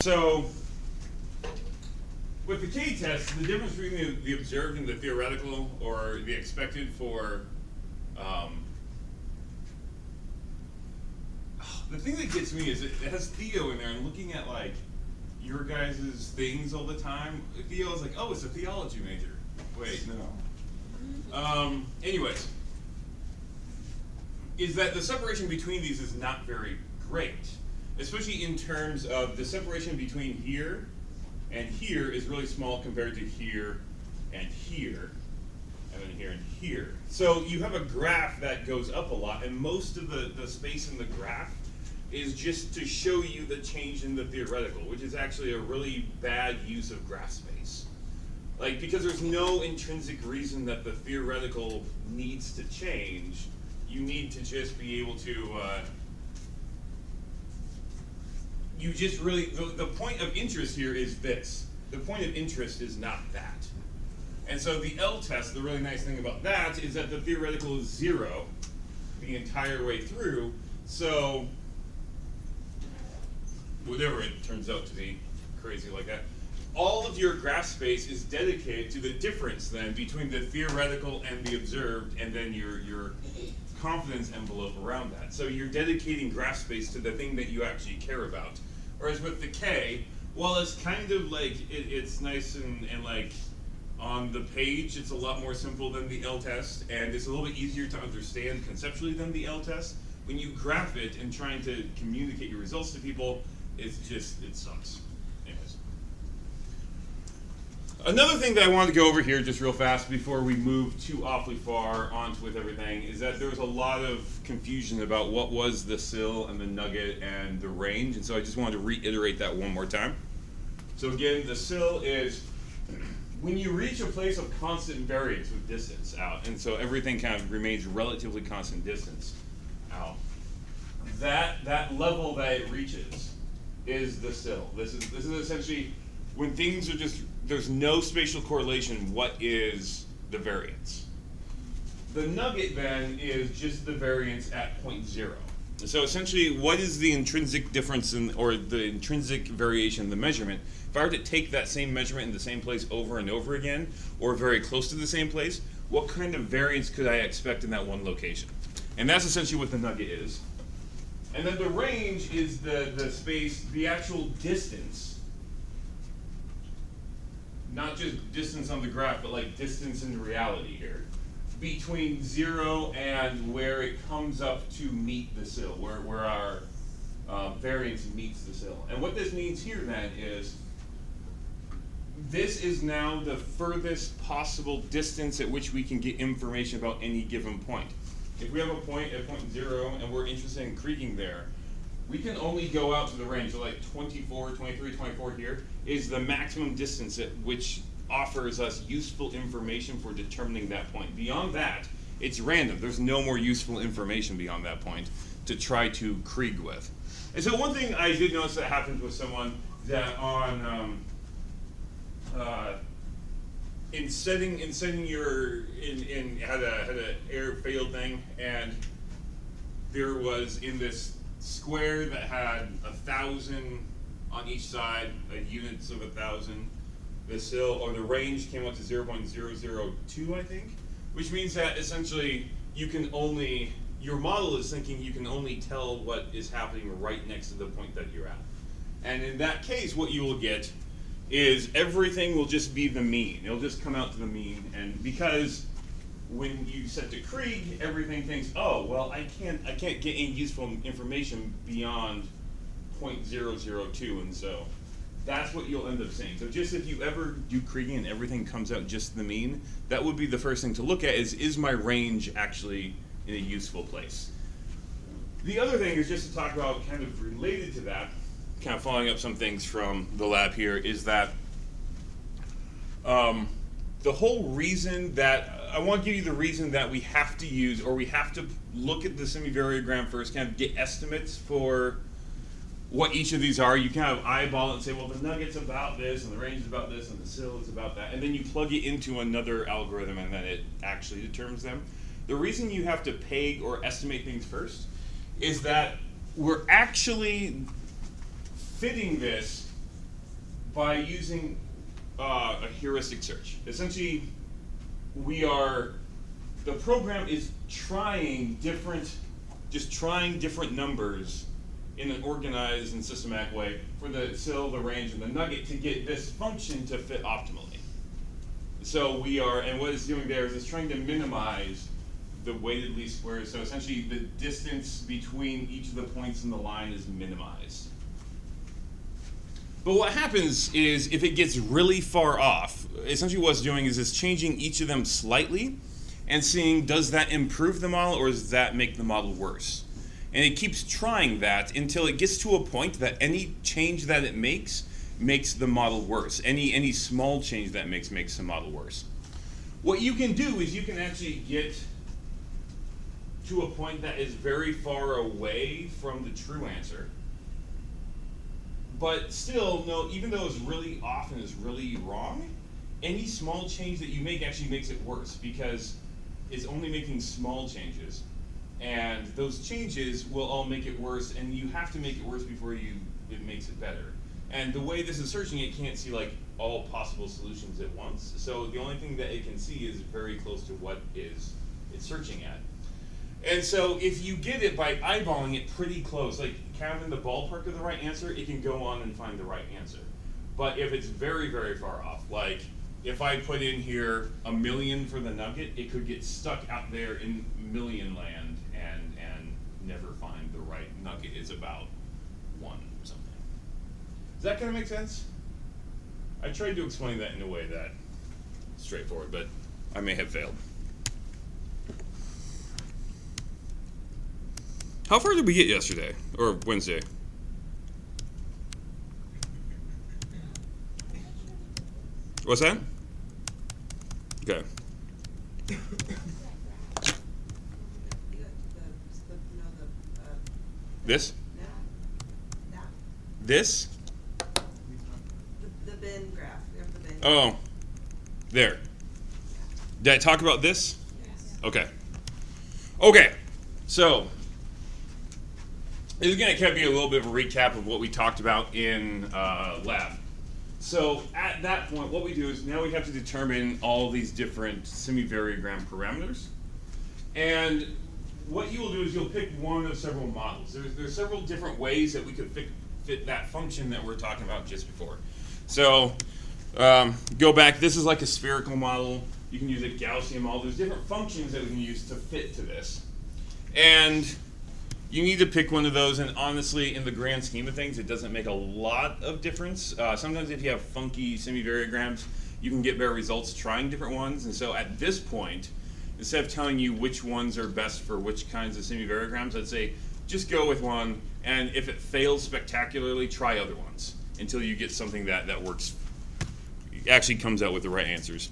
So with the k-test, the difference between the observed and the theoretical, or the expected for, the thing that gets me is it has Theo in there, and looking at like your guys' things all the time, Theo's like, oh, it's a theology major. Wait, no. Anyways, is that the separation between these is not very great, especially in terms of the separation between here and here is really small compared to here, and then here and here. So you have a graph that goes up a lot, and most of the space in the graph is just to show you the change in the theoretical, which is actually a really bad use of graph space. Like, because there's no intrinsic reason that the theoretical needs to change, you need to just be able to, you just really, the point of interest here is this. The point of interest is not that. And so the L test, the really nice thing about that is that the theoretical is 0 the entire way through, so whatever it turns out to be, crazy like that, all of your graph space is dedicated to the difference then between the theoretical and the observed, and then your confidence envelope around that. So you're dedicating graph space to the thing that you actually care about. Whereas with the K, while it's kind of like, it's nice and like on the page, it's a lot more simple than the L test, and it's a little bit easier to understand conceptually than the L test. When you graph it and trying to communicate your results to people, it's just, it sucks. Anyways. Another thing that I wanted to go over here just real fast before we move too awfully far onto with everything is that there was a lot of confusion about what was the Sill and the nugget and the range, and so I just wanted to reiterate that one more time. So again, the Sill is when you reach a place of constant variance with distance out, and so everything kind of remains relatively constant distance out, that level that it reaches is the Sill. This is essentially when things are just, there's no spatial correlation, what is the variance? The nugget then is just the variance at point 0. So essentially, what is the intrinsic difference in, or the intrinsic variation in the measurement? If I were to take that same measurement in the same place over and over again, or very close to the same place, what kind of variance could I expect in that one location? And that's essentially what the nugget is. And then the range is the space, the actual distance, not just distance on the graph, but like distance in reality here, between 0 and where it comes up to meet the Sill, where our variance meets the Sill. And what this means here then is, this is now the furthest possible distance at which we can get information about any given point. If we have a point at point 0 and we're interested in kriging there, we can only go out to the range, so like 24, 23, 24 here is the maximum distance at which offers us useful information for determining that point. Beyond that, it's random. There's no more useful information beyond that point to try to krig with. And so one thing I did notice that happened with someone that on in setting your had a air failed thing, and there was in this square that had 1,000 on each side, units of 1,000. The Sill, or the range, came up to 0.002, I think, which means that essentially you can only, your model is thinking you can only tell what is happening right next to the point that you're at. And in that case, what you will get is everything will just be the mean. It'll just come out to the mean, and because when you set to krig, everything thinks, oh, well, I can't get any useful information beyond 0.002, and so that's what you'll end up saying. So just if you ever do kriging and everything comes out just the mean, that would be the first thing to look at is my range actually in a useful place? The other thing is just to talk about, kind of related to that, kind of following up some things from the lab here, is that the whole reason that, I want to give you the reason that we have to use, or we have to look at the semivariogram first, kind of get estimates for what each of these are. You kind of eyeball it and say, well, the nugget's about this, and the range is about this, and the Sill is about that, and then you plug it into another algorithm, and then it actually determines them. The reason you have to peg or estimate things first is that we're actually fitting this by using a heuristic search. Essentially, the program is trying different numbers in an organized and systematic way for the Sill, the range, and the nugget to get this function to fit optimally. So and what it's doing there is it's trying to minimize the weighted least squares. So essentially the distance between each of the points in the line is minimized. But what happens is if it gets really far off, essentially what it's doing is it's changing each of them slightly and seeing, does that improve the model or does that make the model worse? And it keeps trying that until it gets to a point that any change that it makes the model worse. Any small change that makes the model worse. What you can do is you can actually get to a point that is very far away from the true answer. But still, no, even though it's really off and is really wrong, any small change that you make actually makes it worse because it's only making small changes. And those changes will all make it worse, and you have to make it worse before it makes it better. And the way this is searching, it can't see like all possible solutions at once. So the only thing that it can see is very close to what it's searching at. And so if you get it by eyeballing it pretty close, like kind of in the ballpark of the right answer, it can go on and find the right answer. But if it's very, very far off, like if I put in here 1,000,000 for the nugget, it could get stuck out there in million land and never find the right nugget. It's about 1 or something. Does that kind of make sense? I tried to explain that in a way that straightforward, but I may have failed. How far did we get yesterday, or Wednesday? What's that? Okay. This? This? The bin graph. We have the bin. Oh, there. Did I talk about this? Yes. Okay. Okay, so this is going to kind of be a little bit of a recap of what we talked about in lab. So at that point, what we do is now we have to determine all these different semi-variogram parameters. And what you will do is you'll pick one of several models. There's several different ways that we could fit that function that we're talking about just before. So go back. This is like a spherical model. You can use a Gaussian model. There's different functions that we can use to fit to this. And you need to pick one of those, and honestly, in the grand scheme of things, it doesn't make a lot of difference. Sometimes if you have funky semi-variograms, you can get better results trying different ones. And so at this point, instead of telling you which ones are best for which kinds of semi-variograms, I'd say just go with one, and if it fails spectacularly, try other ones until you get something that works, actually comes out with the right answers,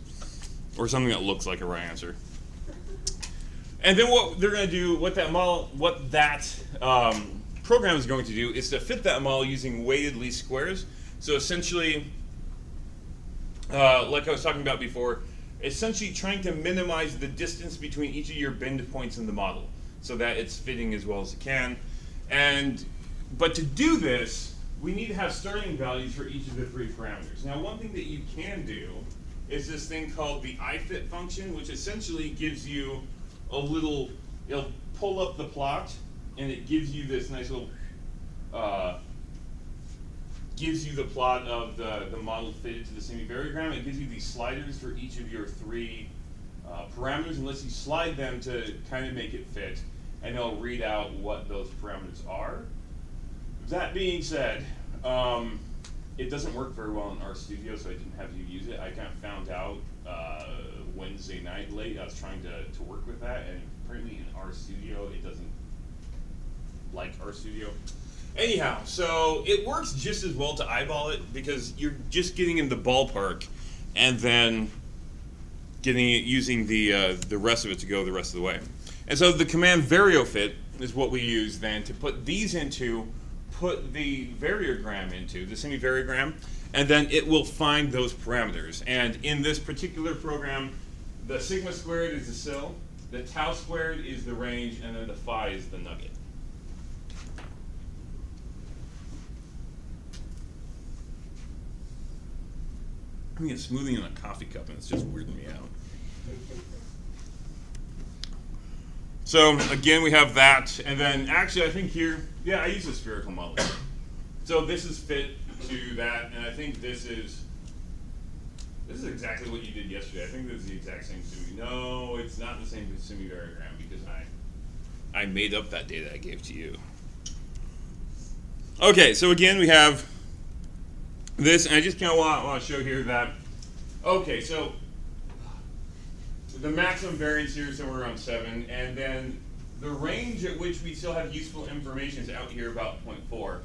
or something that looks like a right answer. And then what they're going to do, what that program is going to do, is to fit that model using weighted least squares. So essentially, like I was talking about before, essentially trying to minimize the distance between each of your bend points in the model so that it's fitting as well as it can. But to do this, we need to have starting values for each of the 3 parameters. Now, one thing that you can do is this thing called the ifit function, which essentially gives you it'll pull up the plot, and it gives you this nice little, gives you the plot of the model fitted to the semi-variogram. It gives you these sliders for each of your 3 parameters, and lets you slide them to kind of make it fit, and it'll read out what those parameters are. That being said, it doesn't work very well in RStudio, so I didn't have you use it. I kind of found out Wednesday night late. I was trying to work with that, and apparently in RStudio it doesn't like RStudio. Anyhow, so it works just as well to eyeball it because you're just getting in the ballpark, and then getting it using the rest of it to go the rest of the way. And so the command variofit is what we use then to put these into, put the variogram into, the semi-variogram, and then it will find those parameters. And in this particular program, the sigma squared is the Sill, the tau squared is the range, and then the phi is the nugget. I'm getting smoothie in a coffee cup, and it's just weirding me out. So again, we have that, and then actually I think here, yeah, I use a spherical model. So this is fit to that, and I think this is exactly what you did yesterday. I think this is the exact same semi. No, it's not the same semi-variogram because I made up that data I gave to you. Okay, so again we have this, and I just kind of want to show here that, okay, so the maximum variance here is somewhere around 7, and then the range at which we still have useful information is out here about 0.4.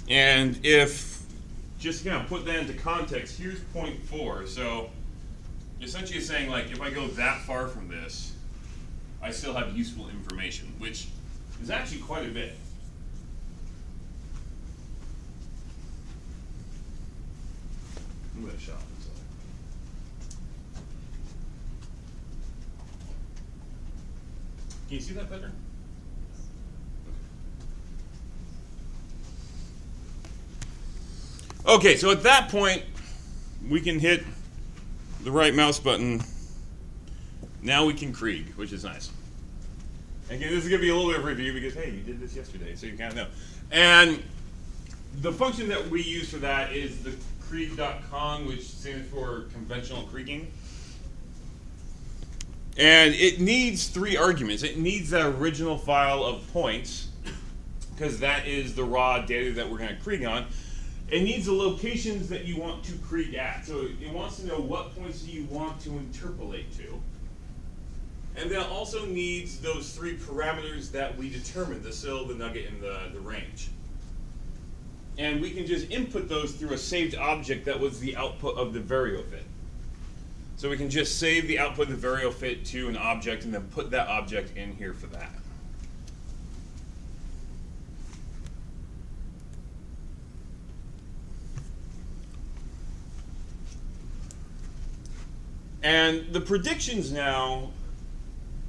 And if, just to kind of put that into context, here's 0.4. So essentially it's saying, like, if I go that far from this, I still have useful information, which is actually quite a bit. I'm going to shop this. Can you see that better? Okay, so at that point, we can hit the right mouse button. Now we can Krig, which is nice. Again, this is going to be a little bit of review because, hey, you did this yesterday, so you kind of know. And the function that we use for that is the krig.con, which stands for conventional Kriging. And it needs 3 arguments. It needs the original file of points, because that is the raw data that we're going to Krig on. It needs the locations that you want to Krig at. So it wants to know what points do you want to interpolate to. And then it also needs those 3 parameters that we determined, the Sill, the nugget, and the range. And we can just input those through a saved object that was the output of the variofit. So we can just save the output of the variofit to an object and then put that object in here for that. And the predictions now,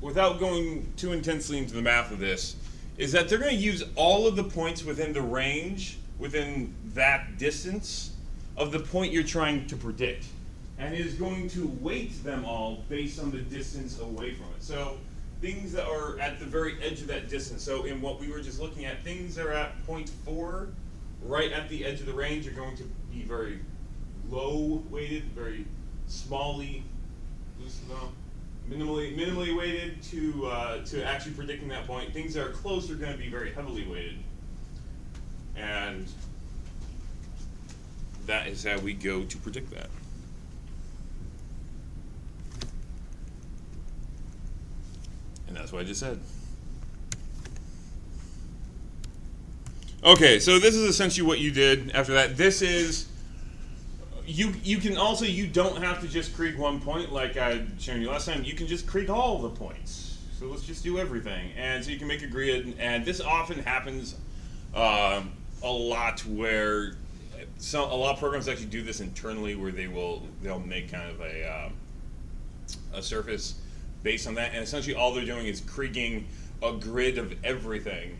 without going too intensely into the math of this, is that they're going to use all of the points within the range, within that distance, of the point you're trying to predict. And is going to weight them all based on the distance away from it. So things that are at the very edge of that distance. So in what we were just looking at, things that are at 0.4, right at the edge of the range, are going to be very low weighted, very smally, minimally weighted to actually predicting that point. Things that are close are going to be very heavily weighted. And that is how we go to predict that. And that's what I just said. Okay, so this is essentially what you did after that. This is, you can also, you don't have to just Krig one point like I shown you last time. You can just Krig all the points. So let's just do everything. And so you can make a grid, and this often happens a lot where a lot of programs actually do this internally, where they'll make kind of a surface based on that, and essentially all they're doing is Kriging a grid of everything,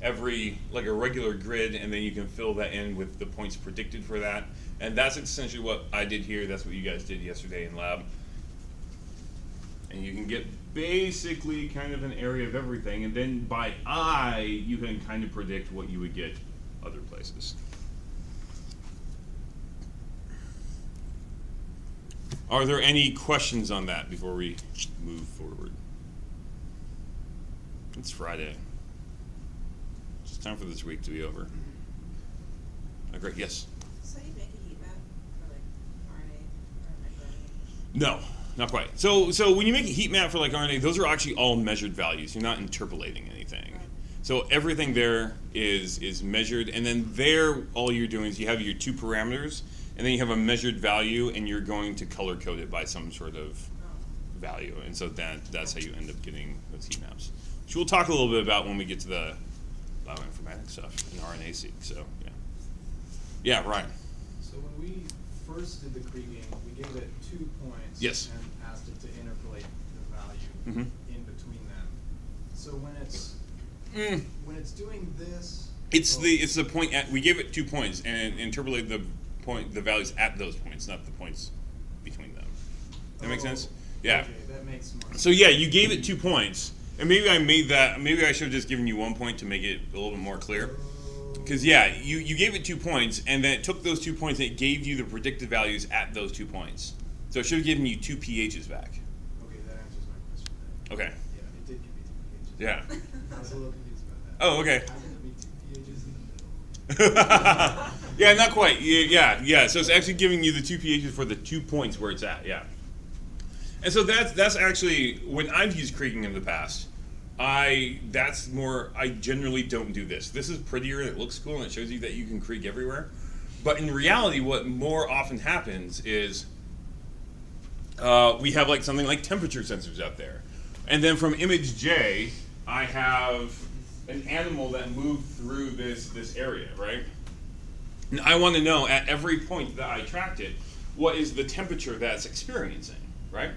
like a regular grid, and then you can fill that in with the points predicted for that. And that's essentially what I did here. That's what you guys did yesterday in lab. And you can get basically kind of an area of everything, and then by eye you can kind of predict what you would get other places. Are there any questions on that before we move forward? It's Friday. It's time for this week to be over. Great, yes? So you make a heat map for like RNA or microRNA? No, not quite. So when you make a heat map for like RNA, those are actually all measured values. You're not interpolating anything. Right. So everything there is measured, and then there all you're doing is you have your 2 parameters, and then you have a measured value, and you're going to color code it by some sort of value. And so that's how you end up getting those heat maps, which we'll talk a little bit about when we get to the bioinformatics stuff in RNA-seq. So, yeah. Yeah, Ryan. So when we first did the Kriging, we gave it 2 points. Yes. And asked it to interpolate the value in between them. So when it's doing this, it's the point we gave it 2 points and interpolate the the values at those points, not the points between them. That make sense? Yeah. Okay, that makes more sense. So yeah, you gave it 2 points, and maybe I should have just given you 1 point to make it a little bit more clear. Because yeah, you gave it 2 points, and then it took those 2 points and it gave you the predicted values at those 2 points. So it should have given you 2 pHs back. Okay, that answers my question then. Okay. Yeah, it did give me 2 pHs. Yeah. I was a little confused about that. Oh, okay. How can it be 2 pHs in the middle? Yeah, not quite. Yeah. So it's actually giving you the 2 pHs for the 2 points where it's at. Yeah. And so that's actually when I've used kriging in the past. I generally don't do this. This is prettier and it looks cool and it shows you that you can krig everywhere. But in reality, what more often happens is we have like something like temperature sensors out there. And then from image J, I have an animal that moved through this area, right? And I want to know at every point that I tracked it, what is the temperature that it's experiencing, right?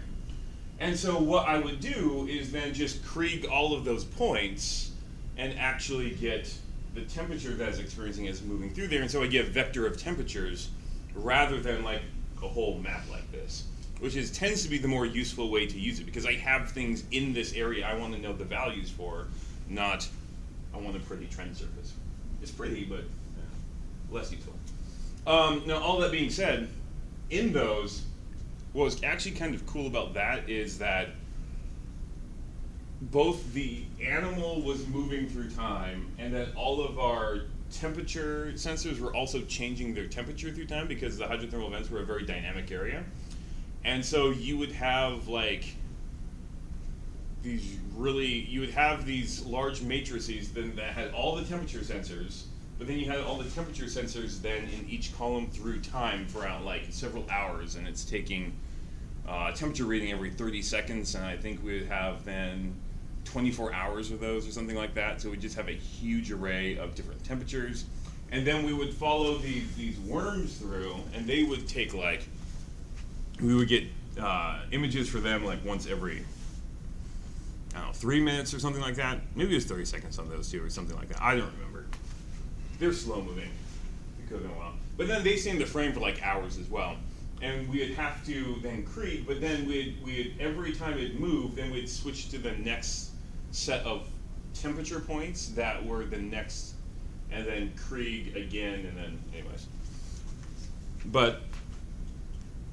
And so what I would do is then just krig all of those points and actually get the temperature that it's experiencing as moving through there. And so I get a vector of temperatures rather than like a whole map like this, which tends to be the more useful way to use it because I have things in this area I want to know the values for, not I want a pretty trend surface. It's pretty, but less useful. Now, all that being said, in those, what was actually kind of cool about that is that both the animal was moving through time and that all of our temperature sensors were also changing their temperature through time because the hydrothermal vents were a very dynamic area. And so you would have like you would have these large matrices then that had all the temperature sensors, but then you had all the temperature sensors then in each column through time for like several hours, and it's taking temperature reading every 30 seconds, and I think we would have then 24 hours of those or something like that. So we just have a huge array of different temperatures, and then we would follow these worms through, and they would take like, we would get images for them like once every, I don't know, 3 minutes or something like that. Maybe it was 30 seconds on those two or something like that. I don't remember. They're slow moving. It could have been a while. But then they stay in the frame for like hours as well. And we'd have to then krig, but then we'd every time it moved, then we'd switch to the next set of temperature points that were the next, and then krig again, and then anyways. But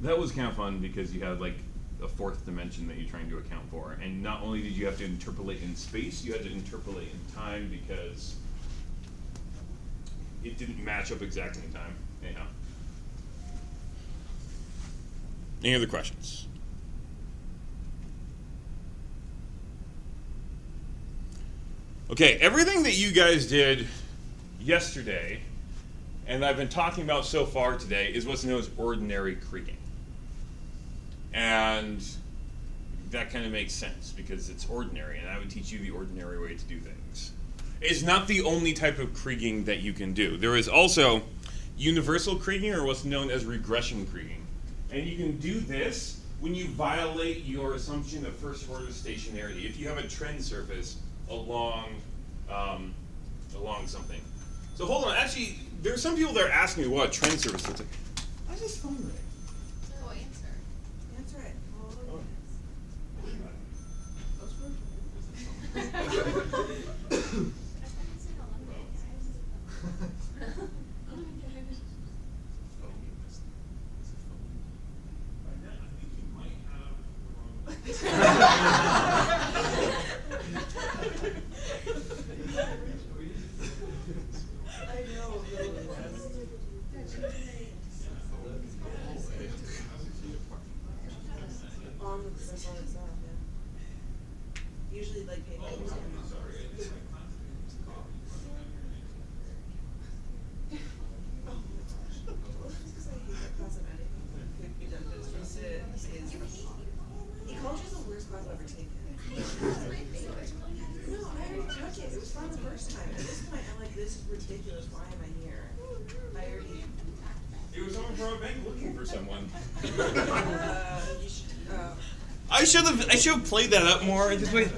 that was kind of fun because you had like a fourth dimension that you're trying to account for. And not only did you have to interpolate in space, you had to interpolate in time because it didn't match up exactly in time. Anyhow. Any other questions? Okay, everything that you guys did yesterday and I've been talking about so far today is what's known as ordinary kriging. And that kind of makes sense because it's ordinary, and I would teach you the ordinary way to do things. It's not the only type of kriging that you can do. There is also universal kriging, or what's known as regression kriging. And you can do this when you violate your assumption of first order stationarity. If you have a trend surface along something. So hold on, actually, there's some people that are asking me what a trend surface looks like. I just phone ring. Oh, answer. Answer it. Oh, usually like pay attention. He called you the worst class I've ever taken. No, I already took it. It was fun the first time. At this point, I'm like, this is ridiculous. Why am I here? I already. It was someone from a bank looking for someone. You should. I should have played that up more. And just wait, no.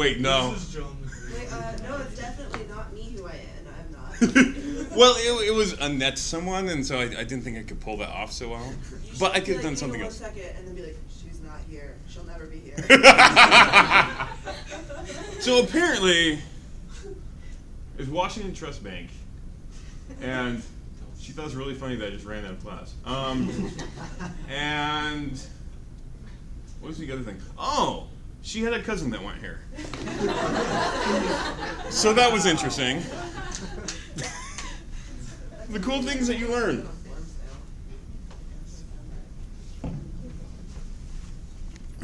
Wait, no, it's definitely not me who I am. I'm not. Well, it was a net someone, and so I didn't think I could pull that off so well. But I could have done something else. 1 second and then be like, she's not here. She'll never be here. So apparently, it's Washington Trust Bank, and she thought it was really funny that I just ran out of class. And what was the other thing? Oh, she had a cousin that went here. So that was interesting. The cool things that you learn.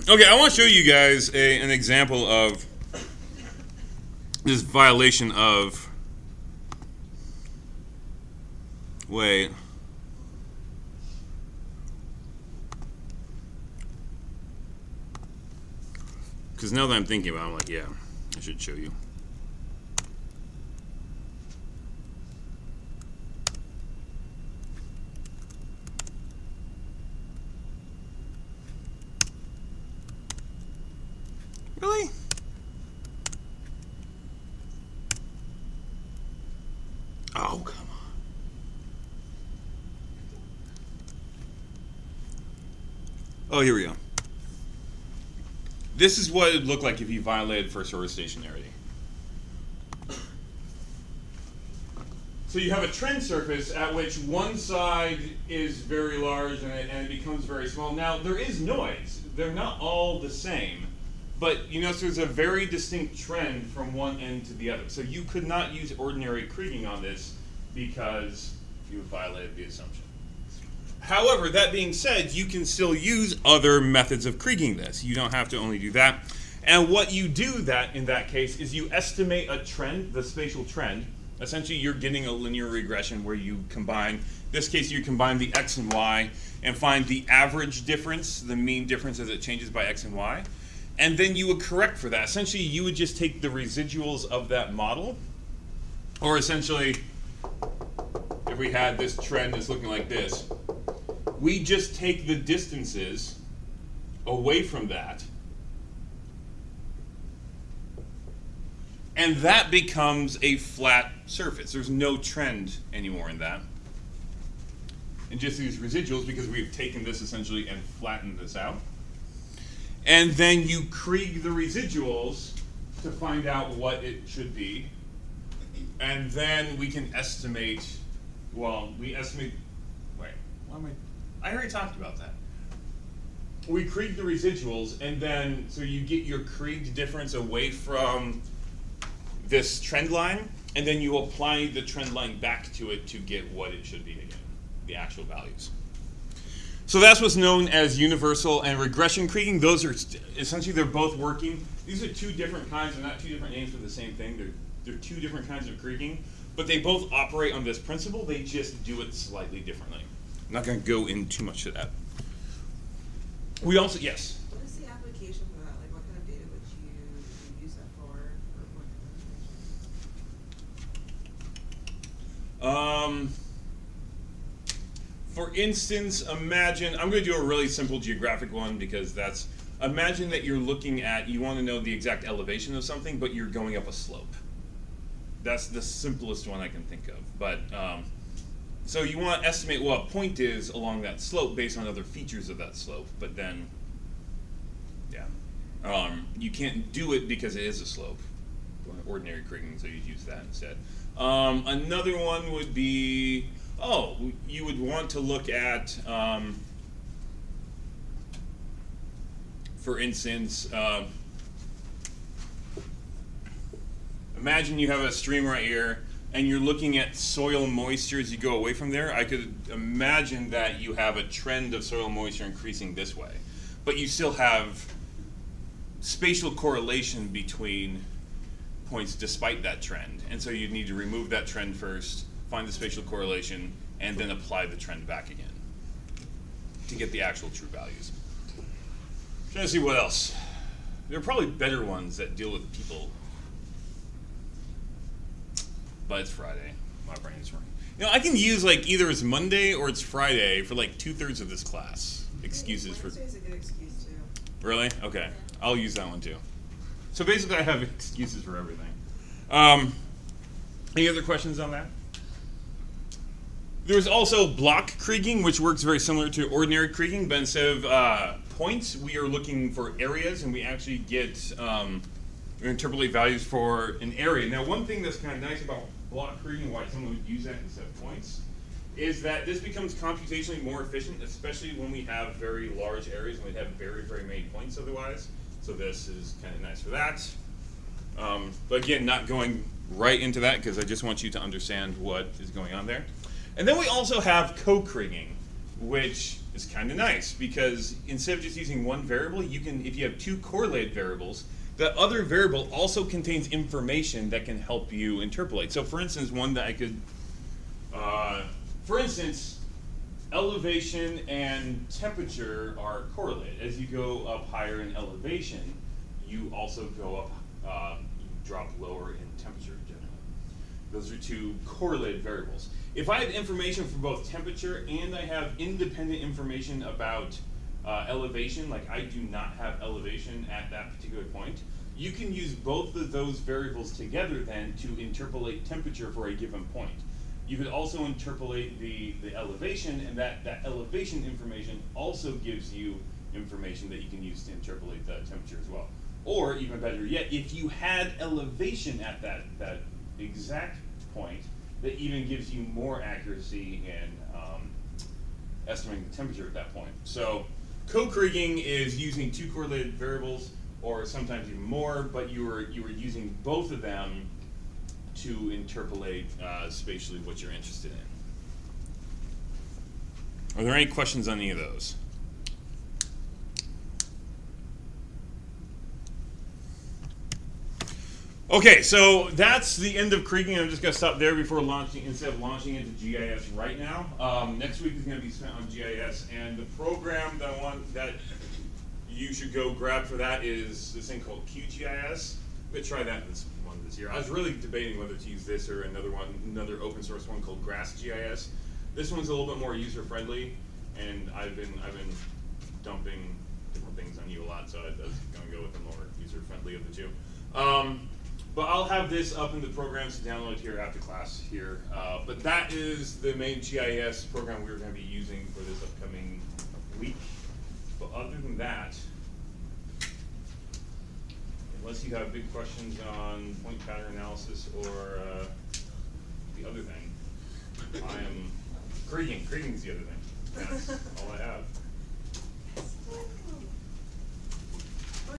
Okay, I want to show you guys an example of this violation of... Wait. Because now that I'm thinking about it, I'm like, yeah, I should show you. Really? Oh, come on. Oh, here we go. This is what it would look like if you violated first order stationarity. So you have a trend surface at which one side is very large and it becomes very small. Now, there is noise. They're not all the same. But you notice there's a very distinct trend from one end to the other. So you could not use ordinary kriging on this because you violated the assumption. However, that being said, you can still use other methods of kriging this. You don't have to only do that. And what you do in that case is you estimate a trend, the spatial trend. Essentially, you're getting a linear regression where you combine, in this case, you combine the x and y and find the average difference, the mean difference as it changes by x and y. And then you would correct for that. Essentially, you would just take the residuals of that model, or essentially, if we had this trend that's looking like this, we just take the distances away from that, and that becomes a flat surface. There's no trend anymore in that. And just these residuals, because we've taken this essentially and flattened this out. And then you krig the residuals to find out what it should be. And then we can estimate, well, we estimate, wait, why am I already talked about that. We krig the residuals, and then, so you get your krigged difference away from this trend line, and then you apply the trend line back to it to get what it should be again, the actual values. So that's what's known as universal and regression kriging. Those are essentially, they're both working. These are two different kinds. They're not two different names for the same thing. They're two different kinds of kriging, but they both operate on this principle. They just do it slightly differently. I'm not going to go into too much of that. We also, yes? What is the application for that? Like, what kind of data would you use that for? For instance, imagine, I'm going to do a really simple geographic one because that's, imagine that you're looking at, you want to know the exact elevation of something, but you're going up a slope. That's the simplest one I can think of. But, so you want to estimate what a point is along that slope based on other features of that slope, but then, yeah. You can't do it because it is a slope. Ordinary kriging, so you'd use that instead. Another one would be, oh, you would want to look at, for instance, imagine you have a stream right here, and you're looking at soil moisture as you go away from there. I could imagine that you have a trend of soil moisture increasing this way, but you still have spatial correlation between points despite that trend. And so you'd need to remove that trend first, find the spatial correlation, and then apply the trend back again to get the actual true values. Trying to see what else. There are probably better ones that deal with people. But it's Friday. My brain is running. You know, I can use like either it's Monday or it's Friday for like 2/3 of this class. Excuses for. Wednesday's a good excuse too. Really? Okay. I'll use that one too. So basically I have excuses for everything. Any other questions on that? There's also block Kriging, which works very similar to ordinary Kriging, but instead of points, we are looking for areas, and we actually get interpolate values for an area. Now, one thing that's kind of nice about block Kriging, why someone would use that instead of points, is that this becomes computationally more efficient, especially when we have very large areas and we have very, very many points otherwise. So this is kind of nice for that. But again, not going right into that because I just want you to understand what is going on there. And then we also have co-Kriging, which is kind of nice because instead of just using one variable, you can, if you have two correlated variables, the other variable also contains information that can help you interpolate. So for instance, one that I could, for instance, elevation and temperature are correlated. As you go up higher in elevation, you also go up, you drop lower in temperature generally. Those are two correlated variables. If I have information for both temperature and I have independent information about elevation, like I do not have elevation at that particular point, you can use both of those variables together then to interpolate temperature for a given point. You could also interpolate the elevation, and that elevation information also gives you information that you can use to interpolate the temperature as well. Or even better yet, if you had elevation at that exact point, that even gives you more accuracy in estimating the temperature at that point. So co-Kriging is using two correlated variables, or sometimes even more, but you were using both of them to interpolate spatially what you're interested in. Are there any questions on any of those? Okay, so that's the end of Kriging. I'm just going to stop there before launching, instead of launching into GIS right now. Next week is going to be spent on GIS, and the program that you should go grab for that is this thing called QGIS. I'm going to try that this year. I was really debating whether to use this or another open source one called GrassGIS. This one's a little bit more user friendly, and I've been dumping different things on you a lot, so I'm going to go with the more user friendly of the two. But I'll have this up in the programs to download here after class here. But that is the main GIS program we're going to be using for this upcoming week. But other than that, unless you have big questions on point pattern analysis or the other thing, I am Kriging. Kriging is the other thing. That's all I have.